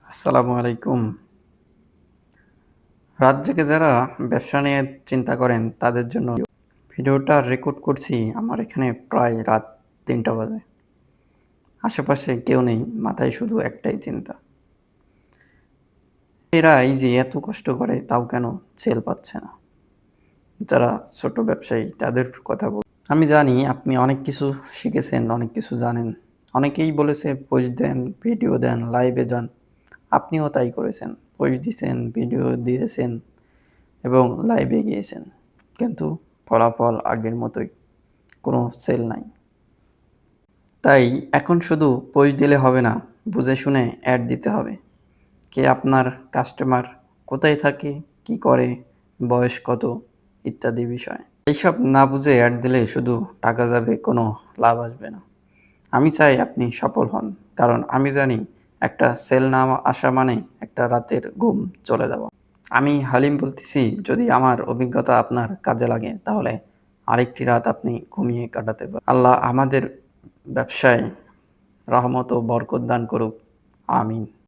আসসালামু আলাইকুম। রাত জেগে যারা ব্যবসা নিয়ে চিন্তা করেন তাদের জন্য ভিডিওটা রেকর্ড করছি আমার এখানে প্রায় রাত ৩টা বাজে। আশেপাশে কেউ নেই, মাথায় শুধু একটাই চিন্তা। এরা এই যে এত কষ্ট করে তাও কেন সেল পাচ্ছে না? যারা ছোট ব্যবসায়ী তাদের কথা আমি জানি আপনি অনেক কিছু শিখেছেন, অনেক কিছু জানেন। অনেকেই বলেছে পোস্ট দেন, ভিডিও দেন, লাইভে যান। আপনিও তাই করেছেন। পোস্ট দিছেন, ভিডিও দিয়েছেন এবং লাইভে গিয়েছেন। কিন্তু ফলাফল আগের মতোই, কোনো সেল নাই। তাই এখন শুধু পোস্ট দিলে হবে না, বুঝে শুনে অ্যাড দিতে হবে। কে আপনার কাস্টমার, কোথায় থাকে, কি করে, বয়স কত ইত্যাদি বিষয়। এইসব না বুঝে অ্যাড দিলে শুধু টাকা যাবে, কোনো লাভ আসবে না। আমি চাই আপনি সফল হন, কারণ আমি জানি একটা সেল না আসা মানে একটা রাতের ঘুম চলে যাওয়া। আমি হালিম বলতেছি, যদি আমার অভিজ্ঞতা আপনার কাজে লাগে তাহলে আরেকটি রাত আপনি ঘুমিয়ে কাটাতে পারেন। আল্লাহ আমাদের ব্যবসায় রহমত ও বরকত দান করুক। আমিন।